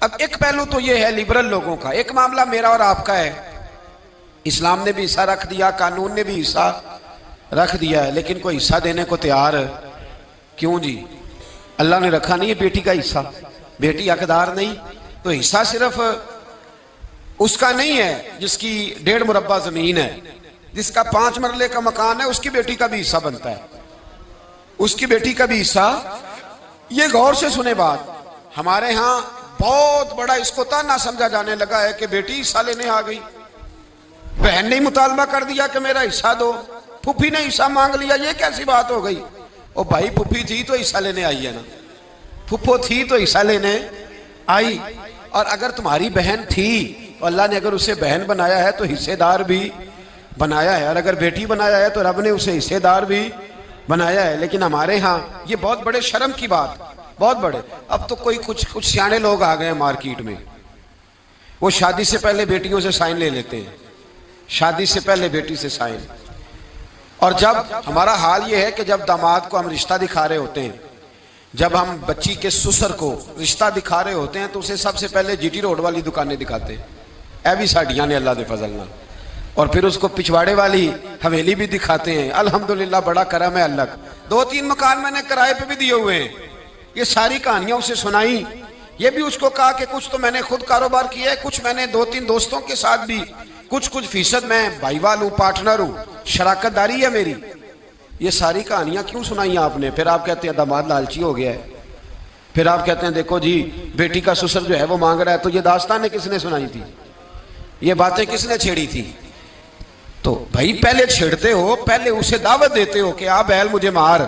अब एक पहलू तो ये है लिबरल लोगों का, एक मामला मेरा और आपका है। इस्लाम ने भी हिस्सा रख दिया, कानून ने भी हिस्सा रख दिया है, लेकिन कोई हिस्सा देने को तैयार क्यों जी? अल्लाह ने रखा नहीं है बेटी का हिस्सा, बेटी हकदार नहीं, तो हिस्सा सिर्फ उसका नहीं है जिसकी 1.5 मुरब्बा जमीन है, जिसका 5 मरले का मकान है, उसकी बेटी का भी हिस्सा बनता है, उसकी बेटी का भी हिस्सा। ये गौर से सुने बात, हमारे यहाँ बहुत बड़ा इसको ताना समझा जाने लगा है कि बेटी हिस्सा लेने आ गई, बहन ने मुतालबा कर दिया कि मेरा हिस्सा दो, फूफी ने हिस्सा मांग लिया, ये कैसी बात हो गई? ओ भाई, फूफी थी तो हिस्सा लेने आई है ना, फूफो थी तो हिस्सा लेने आई। और अगर तुम्हारी बहन थी तो अल्लाह ने अगर उसे बहन बनाया है तो हिस्सेदार भी बनाया है, और अगर बेटी बनाया है तो रब ने उसे हिस्सेदार भी बनाया है। लेकिन हमारे यहाँ ये बहुत बड़े शर्म की बात, बहुत बड़े। अब तो कुछ सियाने लोग आ गए हैं मार्केट में, वो शादी से पहले बेटियों से साइन ले लेते हैं, शादी से पहले बेटी से साइन। और जब हमारा हाल ये है कि जब दामाद को हम रिश्ता दिखा रहे होते हैं, जब हम बच्ची के ससुर को रिश्ता दिखा रहे होते हैं, तो उसे सबसे पहले जीटी रोड वाली दुकानें दिखाते हैं, ऐ भी साड़ियाँ ने अल्लाह दे फजल ना, और फिर उसको पिछवाड़े वाली हवेली भी दिखाते हैं। अल्हम्दुलिल्लाह बड़ा करम है अल्लाह का, 2-3 मकान मैंने किराए पे भी दिए हुए हैं। ये सारी कहानियां उसे सुनाई, ये भी उसको कहा कि कुछ तो मैंने खुद कारोबार किया है, कुछ मैंने 2-3 दोस्तों के साथ भी कुछ फीसद मैं भाईवाल हूँ, पार्टनर हूँ, शराकतदारी है मेरी। ये सारी कहानियां क्यों सुनाई आपने? फिर आप कहते हैं दामाद लालची हो गया है, फिर आप कहते हैं देखो जी बेटी का ससुर जो है वो मांग रहा है। तो ये दास्तानें किसने सुनाई थी, ये बातें किसने छेड़ी थी? तो भाई पहले छेड़ते हो, पहले उसे दावत देते हो कि आ बैल मुझे मार,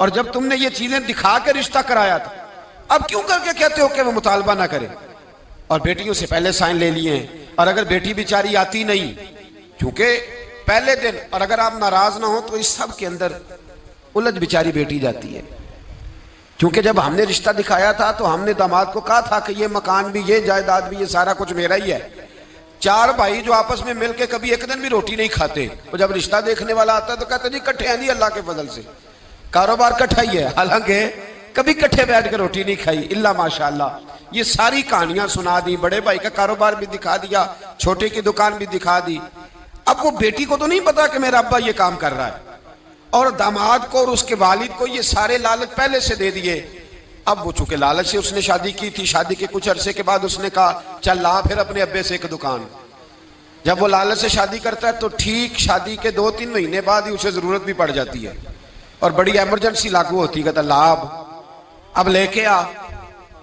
और जब तुमने ये चीजें दिखा के रिश्ता कराया था, अब क्यों करके कहते हो कि वो मुतालबा ना करे? और बेटियों से पहले साइन ले लिए हैं, और अगर बेटी बेचारी आती नहीं क्योंकि पहले दिन, और अगर आप नाराज ना हो तो इस सब के अंदर उलझ बेचारी बेटी जाती है। क्योंकि जब हमने रिश्ता दिखाया था तो हमने दामाद को कहा था कि ये मकान भी, ये जायदाद भी, ये सारा कुछ मेरा ही है। 4 भाई जो आपस में मिलके कभी एक दिन भी रोटी नहीं खाते, और जब रिश्ता देखने वाला आता है तो कहते जी इकट्ठे हैं जी, अल्लाह के फजल से कारोबार इकट्ठा ही है, हालांकि कभी इकट्ठे बैठ कर रोटी नहीं खाई इल्ला माशाअल्लाह। ये सारी कहानियां सुना दी, बड़े भाई का कारोबार भी दिखा दिया, छोटे की दुकान भी दिखा दी। अब वो बेटी को तो नहीं पता कि मेरा अब्बा ये काम कर रहा है, और दामाद को और उसके वालिद को ये सारे लालच पहले से दे दिए। अब वो चूंकि लालच से उसने शादी की थी, शादी के कुछ अरसे के बाद उसने कहा चल ला फिर अपने अब्बे से एक दुकान। जब वो लालच से शादी करता है तो ठीक शादी के 2-3 महीने बाद ही उसे जरूरत भी पड़ जाती है, और बड़ी इमरजेंसी लागू होती है, कहता लाभ अब लेके आ।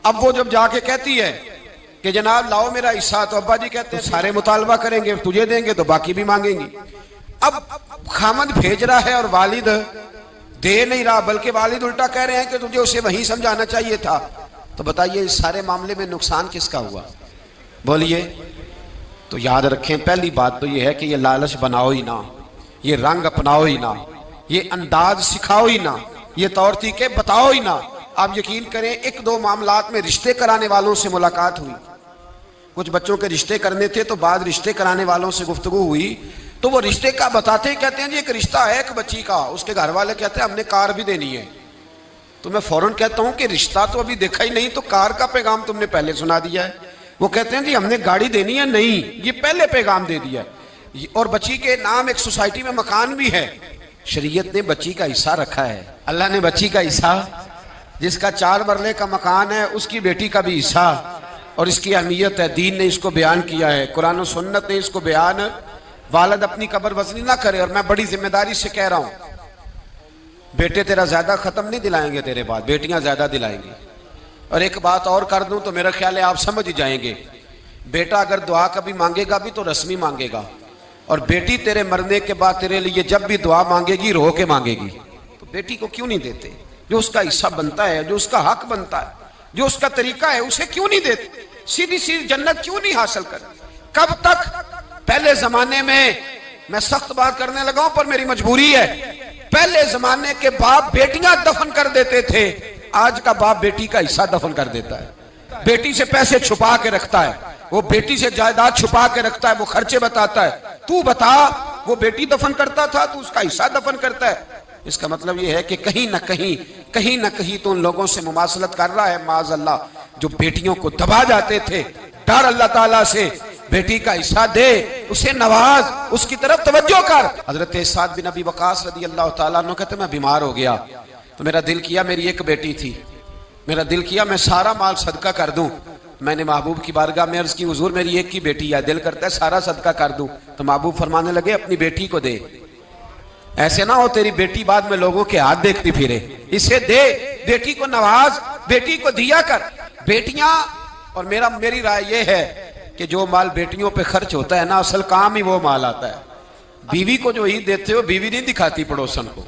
अब वो जब जाके कहती है कि जनाब लाओ मेरा हिस्सा, तो अब्बा जी कहते हैं सारे मुतालबा करेंगे, तुझे देंगे तो बाकी भी मांगेंगी। अब खामद भेज रहा है और वालिद दे नहीं रहा, बल्कि वालिद उल्टा कह रहे हैं कि तुझे उसे वहीं समझाना चाहिए था। तो बताइए इस सारे मामले में नुकसान किसका हुआ? बोलिए। तो याद रखें, पहली बात तो यह है कि ये लालच बनाओ ही ना, ये रंग अपनाओ ही ना, ये अंदाज सिखाओ ही ना, ये तौर तरीके बताओ ही ना। आप यकीन करें 1-2 मामलात में रिश्ते कराने वालों से मुलाकात हुई, कुछ बच्चों के रिश्ते करने थे, तो बाद रिश्ते कराने वालों से गुफ्तगू हुई, तो वो रिश्ते का बताते ही कहते हैं जी एक रिश्ता है एक बच्ची का, उसके घर वाले कहते हैं हमने कार भी देनी है। तो मैं फौरन कहता हूं कि रिश्ता तो अभी देखा ही नहीं, तो कार का पैगाम तुमने पहले सुना दिया है। वो कहते हैं जी हमने गाड़ी देनी है, नहीं ये पहले पैगाम दे दिया, और बच्ची के नाम एक सोसाइटी में मकान भी है। शरीयत ने बच्ची का हिस्सा रखा है, अल्लाह ने बच्ची का हिस्सा, जिसका 4 मरले का मकान है उसकी बेटी का भी हिस्सा, और इसकी अहमियत है, दीन ने इसको बयान किया है, कुरान और सुन्नत ने इसको बयान। वालिद अपनी कब्र वज़नी ना करे, और मैं बड़ी जिम्मेदारी से कह रहा हूं, बेटे तेरा ज्यादा खत्म नहीं दिलाएंगे तेरे बाद, बेटियां ज्यादा दिलाएंगी। और एक बात और कर दूं तो मेरा ख्याल है आप समझ ही जाएंगे, बेटा अगर दुआ कभी मांगेगा भी तो रस्मी मांगेगा, और बेटी तेरे मरने के बाद तेरे लिए जब भी दुआ मांगेगी रो के मांगेगी। तो बेटी को क्यों नहीं देते? जो उसका हिस्सा बनता है, जो उसका हक बनता है, जो उसका तरीका है, उसे क्यों नहीं देते? सीधी सीधी जन्नत क्यों नहीं हासिल कर? कब तक? पहले जमाने में, मैं सख्त बात करने लगा हूं पर मेरी मजबूरी है, पहले जमाने के बाप बेटियां दफन कर देते थे, आज का बाप बेटी का हिस्सा दफन कर देता है, बेटी से पैसे छुपा के रखता है, वो बेटी से जायदाद छुपा के रखता है, वो खर्चे बताता है। तू बता, वो बेटी दफन करता था, तू उसका हिस्सा दफन करता है। इसका मतलब यह है कि कहीं ना कहीं तो उन लोगों से मुमासलत कर रहा है, माज़अल्लाह। जो बेटियों को दबा जाते थे, डर अल्लाह ताला से, बेटी का हिस्सा दे, उसे नवाज, उसकी तरफ तवज्जो कर। हजरत साद बिन अबी वकास रदी अल्लाह ताला अन्हु कहते मैं बीमार हो गया तो मेरा दिल किया, मेरी एक बेटी थी, मेरा दिल किया मैं सारा माल सदका कर दूं। मैंने महबूब की बारगाह में अर्ज की, हुजूर मेरी एक ही बेटी है, दिल करता है सारा सदका कर दूं। तो महबूब फरमाने लगे अपनी बेटी को दे, ऐसे ना हो तेरी बेटी बाद में लोगों के हाथ देखती फिरे, इसे दे, बेटी को नवाज, बेटी को दिया कर। बेटियां, और मेरी राय यह है कि जो माल बेटियों पे खर्च होता है ना, असल काम ही वो माल आता है। बीवी को जो ईद देते हो, बीवी नहीं दिखाती पड़ोसन को,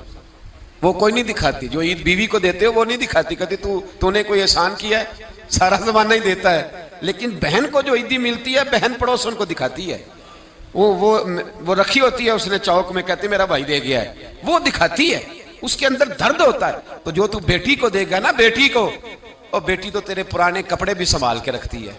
वो कोई नहीं दिखाती। जो ईद बीवी को देते हो वो नहीं दिखाती, कहती तूने कोई एहसान किया है, सारा जमाना ही देता है। लेकिन बहन को जो ईदी मिलती है, बहन पड़ोसन को दिखाती है। वो रखी होती है उसने चौक में, कहती मेरा भाई दे गया है, वो दिखाती है, उसके अंदर दर्द होता है। तो जो तू बेटी को देगा ना, बेटी को, और बेटी तो तेरे पुराने कपड़े भी संभाल के रखती है,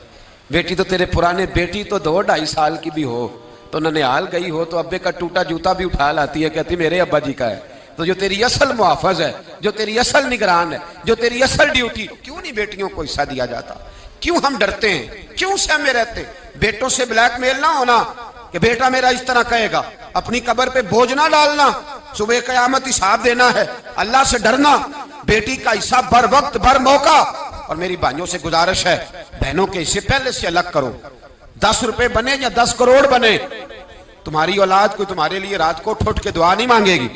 बेटी तो तेरे पुराने, बेटी तो 2-2.5 साल की भी हो तो ननिहाल गई हो तो अब्बे का टूटा जूता भी उठा लाती है, कहती मेरे अब्बा जी का है। तो जो तेरी असल मुहाफिज है, जो तेरी असल निगरान है, जो तेरी असल ड्यूटी, क्यों नहीं बेटियों को हिस्सा दिया जाता? क्यों हम डरते हैं, क्यों सहमे रहते हैं? बेटों से ब्लैकमेल ना होना कि बेटा मेरा इस तरह कहेगा, अपनी कब्र पे बोझ ना डालना, सुबह कयामत हिसाब देना है, अल्लाह से डरना, बेटी का हिस्सा बर वक्त बर मौका। और मेरी भाइयों से गुजारिश है, बहनों के हिस्से पहले से अलग करो। 10 रुपए बने या 10 करोड़ बने, तुम्हारी औलाद कोई तुम्हारे लिए रात को उठ के दुआ नहीं मांगेगी।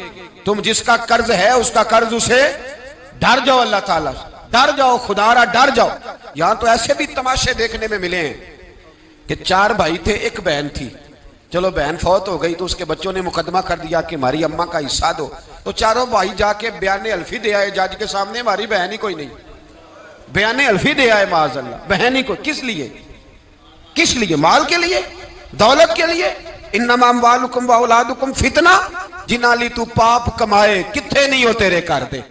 तुम जिसका कर्ज है उसका कर्ज उसे, डर जाओ अल्लाह ताला से, डर जाओ खुदारा, डर जाओ। यहां तो ऐसे भी तमाशे देखने में मिले हैं कि 4 भाई थे, एक बहन थी, चलो बहन फौत हो गई तो उसके बच्चों ने मुकदमा कर दिया कि हमारी अम्मा का हिस्सा दो। तो चारों भाई जाके बयाने अल्फी दे आए जज के सामने, हमारी बहन ही कोई नहीं, बयाने अल्फी दे आए माज़अल्लाह, बहन ही कोई। किस लिए? किस लिए? माल के लिए, दौलत के लिए। इन्नमा अम्वालुकुम व औलादुकुम फितना, जिनाली तू पाप कमाए किथे नहीं हो तेरे कर दे।